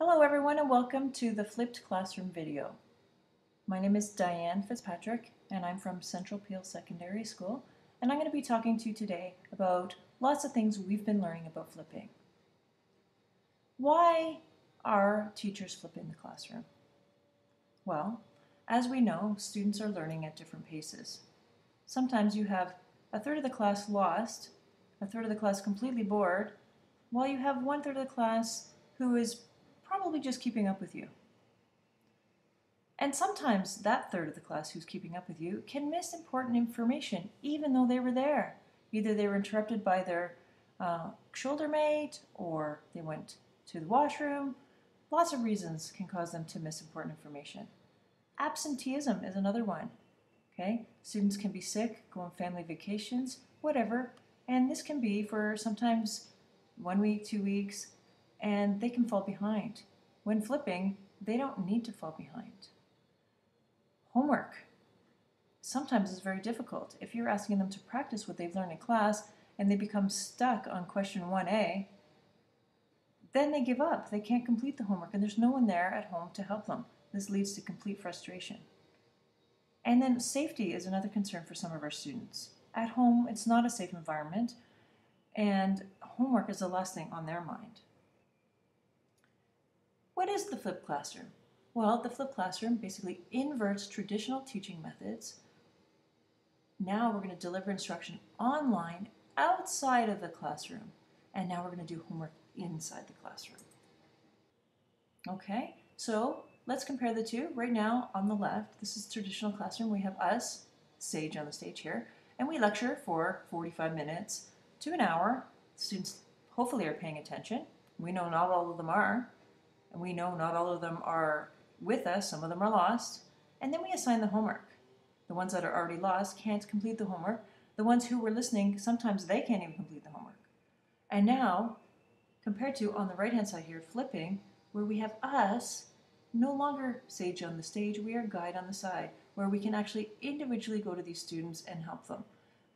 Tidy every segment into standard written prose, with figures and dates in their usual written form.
Hello everyone and welcome to the Flipped Classroom video. My name is Diane Fitzpatrick and I'm from Central Peel Secondary School, and I'm going to be talking to you today about lots of things we've been learning about flipping. Why are teachers flipping the classroom? Well, as we know, students are learning at different paces. Sometimes you have a third of the class lost, a third of the class completely bored, while you have one third of the class who is probably just keeping up with you. And sometimes that third of the class who's keeping up with you can miss important information even though they were there. Either they were interrupted by their shoulder mate, or they went to the washroom. Lots of reasons can cause them to miss important information. Absenteeism is another one. Okay, students can be sick, go on family vacations, whatever, and this can be for sometimes 1 week, 2 weeks, and they can fall behind. When flipping, they don't need to fall behind. Homework sometimes is very difficult. If you're asking them to practice what they've learned in class and they become stuck on question 1A, then they give up. They can't complete the homework and there's no one there at home to help them. This leads to complete frustration. And then safety is another concern for some of our students. At home, it's not a safe environment, and homework is the last thing on their mind. What is the flipped classroom? Well, the flipped classroom basically inverts traditional teaching methods. Now we're going to deliver instruction online outside of the classroom, and now we're going to do homework inside the classroom. Okay, so let's compare the two. Right now on the left, this is traditional classroom. We have us, Sage, on the stage here, and we lecture for 45 minutes to an hour. Students hopefully are paying attention. We know not all of them are, and we know not all of them are with us. Some of them are lost. And then we assign the homework. The ones that are already lost can't complete the homework. The ones who were listening, sometimes they can't even complete the homework. And now, compared to on the right-hand side here, flipping, where we have us, no longer Sage on the stage, we are Guide on the side, where we can actually individually go to these students and help them.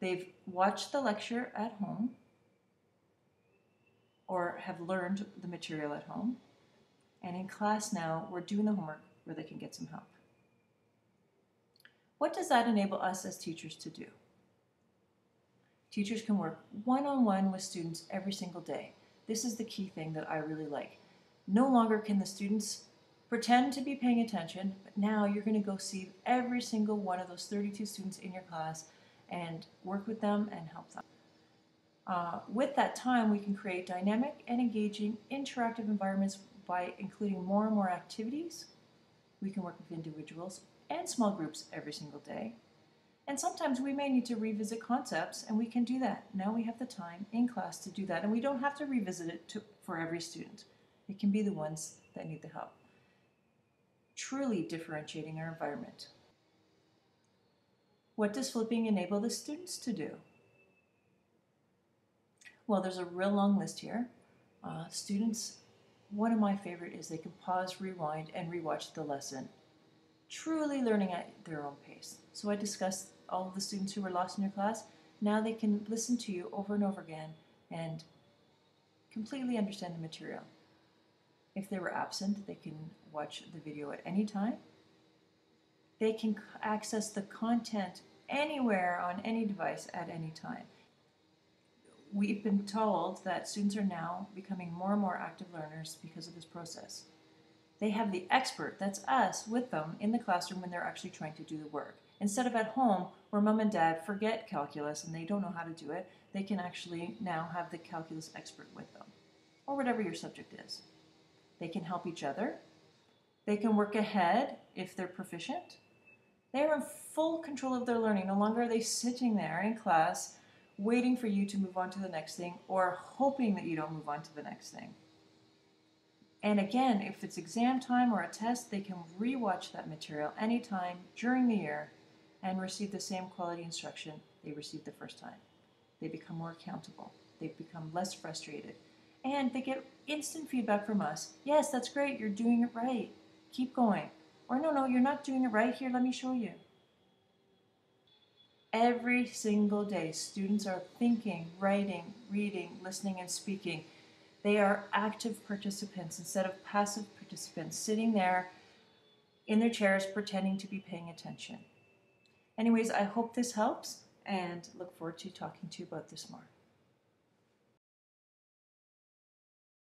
They've watched the lecture at home or have learned the material at home. And in class now, we're doing the homework where they can get some help. What does that enable us as teachers to do? Teachers can work one-on-one with students every single day. This is the key thing that I really like. No longer can the students pretend to be paying attention, but now you're going to go see every single one of those 32 students in your class and work with them and help them. With that time, we can create dynamic and engaging interactive environments by including more and more activities. We can work with individuals and small groups every single day. And sometimes we may need to revisit concepts, and we can do that. Now we have the time in class to do that, and we don't have to revisit it for every student. It can be the ones that need the help. Truly differentiating our environment. What does flipping enable the students to do? Well, there's a real long list here. Students, one of my favorite is they can pause, rewind, and rewatch the lesson. Truly learning at their own pace. So I discussed all of the students who were lost in your class. Now they can listen to you over and over again and completely understand the material. If they were absent, they can watch the video at any time. They can access the content anywhere on any device at any time. We've been told that students are now becoming more and more active learners because of this process. They have the expert, that's us, with them in the classroom when they're actually trying to do the work. Instead of at home, where mom and dad forget calculus and they don't know how to do it, they can actually now have the calculus expert with them, or whatever your subject is. They can help each other. They can work ahead if they're proficient. They are in full control of their learning. No longer are they sitting there in class waiting for you to move on to the next thing or hoping that you don't move on to the next thing. And again, if it's exam time or a test, they can rewatch that material anytime during the year and receive the same quality instruction they received the first time. They become more accountable. They become less frustrated. And they get instant feedback from us. Yes, that's great. You're doing it right. Keep going. Or no, you're not doing it right. Here, let me show you. Every single day, students are thinking, writing, reading, listening, and speaking They are active participants instead of passive participants, sitting there in their chairs pretending to be paying attention. Anyways, I hope this helps and look forward to talking to you about this more.